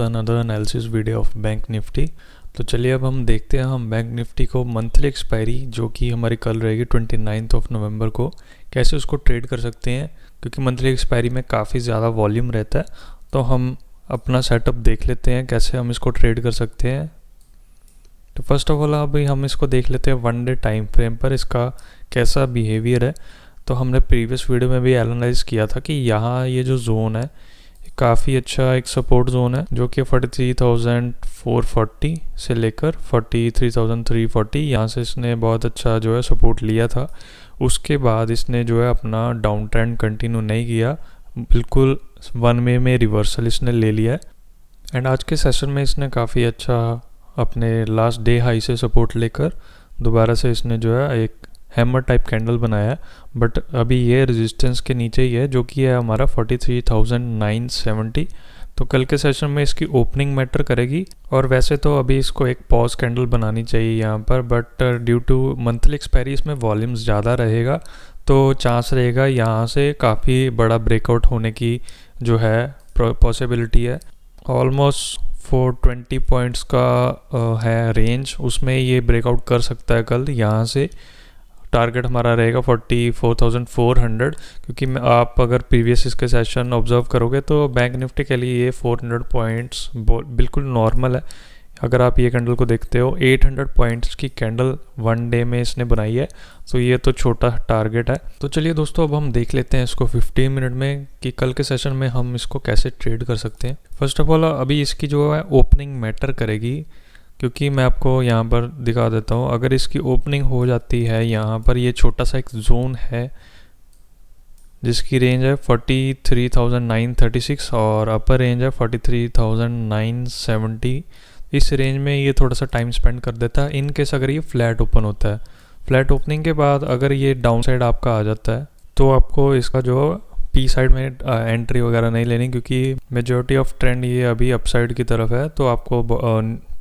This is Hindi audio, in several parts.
Another analysis video of bank Nifty. तो चलिए अब हम देखते हैं हम बैंक निफ्टी को मंथली एक्सपायरी जो कि हमारी कल रहेगी 29 नवंबर को कैसे उसको ट्रेड कर सकते हैं, क्योंकि मंथली एक्सपायरी में काफ़ी ज़्यादा वॉल्यूम रहता है। तो हम अपना सेटअप देख लेते हैं कैसे हम इसको ट्रेड कर सकते हैं। तो फर्स्ट ऑफ ऑल अभी हम इसको देख लेते हैं वन डे टाइम फ्रेम पर इसका कैसा बिहेवियर है। तो हमने प्रीवियस वीडियो में भी एनालाइज किया था कि यहाँ ये जो जोन है काफ़ी अच्छा एक सपोर्ट जोन है जो कि 43,440 से लेकर 43,340 यहाँ से इसने बहुत अच्छा जो है सपोर्ट लिया था। उसके बाद इसने जो है अपना डाउन ट्रेंड कंटिन्यू नहीं किया, बिल्कुल वन में रिवर्सल इसने ले लिया है। एंड आज के सेशन में इसने काफ़ी अच्छा अपने लास्ट डे हाई से सपोर्ट लेकर दोबारा से इसने जो है एक हैमर टाइप कैंडल बनाया है, बट अभी ये रेजिस्टेंस के नीचे ही है जो कि है हमारा 43,970। तो कल के सेशन में इसकी ओपनिंग मैटर करेगी और वैसे तो अभी इसको एक पॉज कैंडल बनानी चाहिए यहाँ पर, but due to monthly expiry इसमें वॉल्यूम्स ज़्यादा रहेगा तो चांस रहेगा यहाँ से काफ़ी बड़ा ब्रेकआउट होने की जो है पॉसिबिलिटी है। ऑलमोस्ट 420 पॉइंट्स का है रेंज, उसमें ये ब्रेकआउट कर सकता है कल। यहाँ से टारगेट हमारा रहेगा 44,400, क्योंकि आप अगर प्रीवियस इसके सेशन ऑब्जर्व करोगे तो बैंक निफ्टी के लिए ये 400 पॉइंट्स बिल्कुल नॉर्मल है। अगर आप ये कैंडल को देखते हो 800 पॉइंट्स की कैंडल वन डे में इसने बनाई है, तो ये तो छोटा टारगेट है। तो चलिए दोस्तों अब हम देख लेते हैं इसको 15 मिनट में कि कल के सेशन में हम इसको कैसे ट्रेड कर सकते हैं। फर्स्ट ऑफ ऑल अभी इसकी जो है ओपनिंग मैटर करेगी, क्योंकि मैं आपको यहाँ पर दिखा देता हूँ। अगर इसकी ओपनिंग हो जाती है यहाँ पर, ये छोटा सा एक जोन है जिसकी रेंज है 43,936 और अपर रेंज है 43,970। इस रेंज में ये थोड़ा सा टाइम स्पेंड कर देता है इन केस अगर ये फ्लैट ओपन होता है। फ्लैट ओपनिंग के बाद अगर ये डाउन साइड आपका आ जाता है तो आपको इसका जो पी साइड में एंट्री वगैरह नहीं लेनी, क्योंकि मेजॉरिटी ऑफ ट्रेंड ये अभी अपसाइड की तरफ है, तो आपको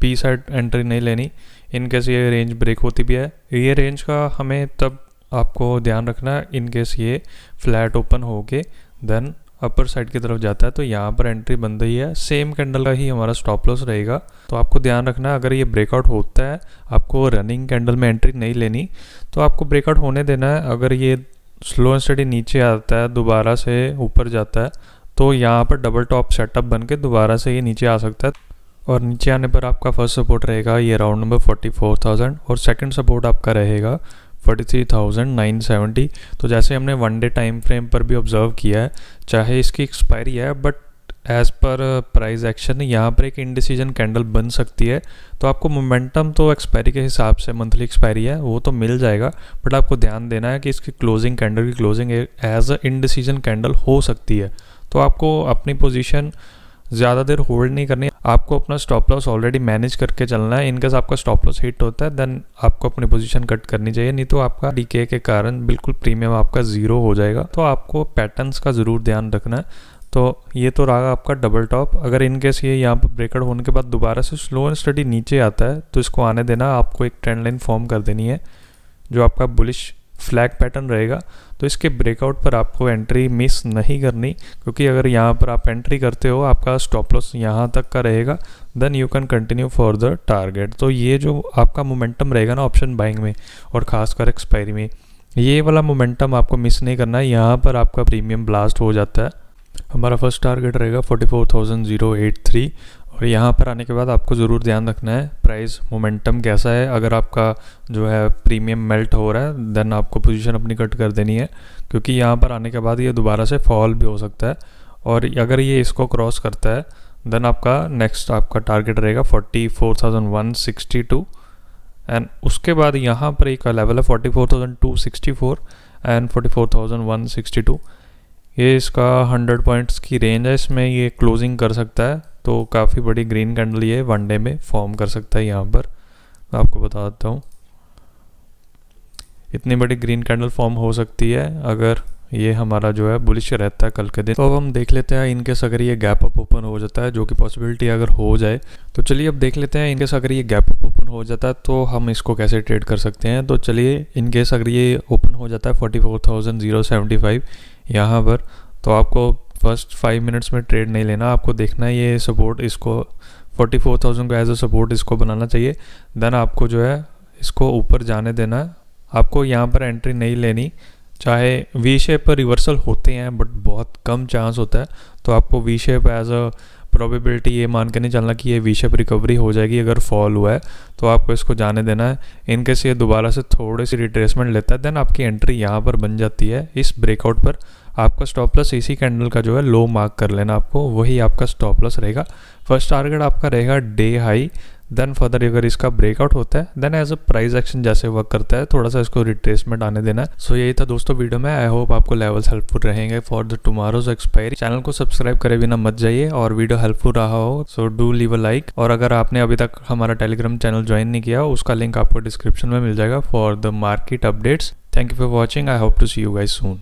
पी साइड एंट्री नहीं लेनी इन केस ये रेंज ब्रेक होती भी है। ये रेंज का हमें तब आपको ध्यान रखना है इन केस ये फ्लैट ओपन होके देन अपर साइड की तरफ जाता है तो यहाँ पर एंट्री बन रही है। सेम कैंडल का ही हमारा स्टॉप लॉस रहेगा, तो आपको ध्यान रखना है अगर ये ब्रेकआउट होता है आपको रनिंग कैंडल में एंट्री नहीं लेनी, तो आपको ब्रेकआउट होने देना है। अगर ये स्लो एंड स्टडी नीचे आता है दोबारा से ऊपर जाता है तो यहाँ पर डबल टॉप सेटअप बन के दोबारा से ये नीचे आ सकता है, और नीचे आने पर आपका फर्स्ट सपोर्ट रहेगा ये राउंड नंबर 44,000 और सेकंड सपोर्ट आपका रहेगा 43,970। तो जैसे हमने वन डे टाइम फ्रेम पर भी ऑब्जर्व किया है, चाहे इसकी एक्सपायरी है but as per price action यहाँ पर एक इनडिसीजन कैंडल बन सकती है। तो आपको मोमेंटम तो एक्सपायरी के हिसाब से मंथली एक्सपायरी है वो तो मिल जाएगा, बट आपको ध्यान देना है कि इसकी क्लोजिंग कैंडल की closing as a indecision candle हो सकती है। तो आपको अपनी पोजीशन ज़्यादा देर होल्ड नहीं करनी, आपको अपना स्टॉप लॉस ऑलरेडी मैनेज करके चलना है। इनकेस आपका स्टॉप लॉस हिट होता है देन आपको अपनी पोजीशन कट करनी चाहिए, नहीं तो आपका डीके के कारण बिल्कुल प्रीमियम आपका ज़ीरो हो जाएगा। तो आपको पैटर्न्स का ज़रूर ध्यान रखना है। तो ये तो रहा आपका डबल टॉप। अगर इनकेस ये यहाँ पर ब्रेकआउट होने के बाद दोबारा से स्लो एंड स्टडी नीचे आता है तो इसको आने देना, आपको एक ट्रेंड लाइन फॉर्म कर देनी है जो आपका बुलिश फ्लैग पैटर्न रहेगा। तो इसके ब्रेकआउट पर आपको एंट्री मिस नहीं करनी, क्योंकि अगर यहाँ पर आप एंट्री करते हो आपका स्टॉप लॉस यहाँ तक का रहेगा, then you can continue for the target. तो ये जो आपका मोमेंटम रहेगा ना ऑप्शन बाइंग में और ख़ासकर एक्सपायरी में, ये वाला मोमेंटम आपको मिस नहीं करना है। यहाँ पर आपका प्रीमियम ब्लास्ट हो जाता है। हमारा फर्स्ट टारगेट रहेगा 44,083 और यहाँ पर आने के बाद आपको ज़रूर ध्यान रखना है प्राइस मोमेंटम कैसा है। अगर आपका जो है प्रीमियम मेल्ट हो रहा है देन आपको पोजीशन अपनी कट कर देनी है, क्योंकि यहाँ पर आने के बाद ये दोबारा से फॉल भी हो सकता है। और अगर ये इसको क्रॉस करता है देन आपका नेक्स्ट आपका टारगेट रहेगा 44,162 एंड उसके बाद यहाँ पर एक लेवल है 44,264 एंड 44,162। ये इसका 100 पॉइंट्स की रेंज है, इसमें ये क्लोजिंग कर सकता है। तो काफ़ी बड़ी ग्रीन कैंडल ये वन डे में फॉर्म कर सकता है। यहाँ पर मैं आपको बता देता हूँ इतनी बड़ी ग्रीन कैंडल फॉर्म हो सकती है अगर ये हमारा जो है बुलिश रहता है कल के दिन। तो अब हम देख लेते हैं इनकेस अगर ये गैप अप ओपन हो जाता है, जो कि पॉसिबिलिटी अगर हो जाए, तो चलिए अब देख लेते हैं इनकेस अगर ये गैप अप ओपन हो जाता है तो हम इसको कैसे ट्रेड कर सकते हैं। तो चलिए इनकेस अगर ये ओपन हो जाता है 44,075 यहाँ पर, तो आपको फर्स्ट 5 मिनट्स में ट्रेड नहीं लेना, आपको देखना है ये सपोर्ट, इसको 44,000 को एज अ सपोर्ट इसको बनाना चाहिए। देन आपको जो है इसको ऊपर जाने देना है। आपको यहाँ पर एंट्री नहीं लेनी, चाहे वी शेप पर रिवर्सल होते हैं बट बहुत कम चांस होता है, तो आपको V shape as a probability ये मान के नहीं चलना कि ये वी शेप रिकवरी हो जाएगी अगर फॉल हुआ है, तो आपको इसको जाने देना है। इनकेस ये दोबारा से थोड़ी सी रिट्रेसमेंट लेता है देन आपकी एंट्री यहाँ पर बन जाती है। इस ब्रेकआउट पर आपका स्टॉप लॉस इसी कैंडल का जो है लो मार्क कर लेना, आपको वही आपका स्टॉप लॉस रहेगा। फर्स्ट टारगेट आपका रहेगा डे हाई, देन फर्दर अगर इसका ब्रेकआउट होता है then as a price action जैसे वर्क करता है, थोड़ा सा इसको रिट्रेसमेंट आने देना है। सो यही था दोस्तों वीडियो में। आई होप आपको लेवल्स हेल्पफुल रहेंगे for the tomorrow's expiry. Channel को सब्सक्राइब करे बिना मत जाइए, और वीडियो हेल्पफुल रहा हो so do leave a like. और अगर आपने अभी तक हमारा टेलीग्राम चैनल ज्वाइन नहीं किया, उसका लिंक आपको डिस्क्रिप्शन में मिल जाएगा for the market updates. Thank you for watching, I hope to see you guys soon.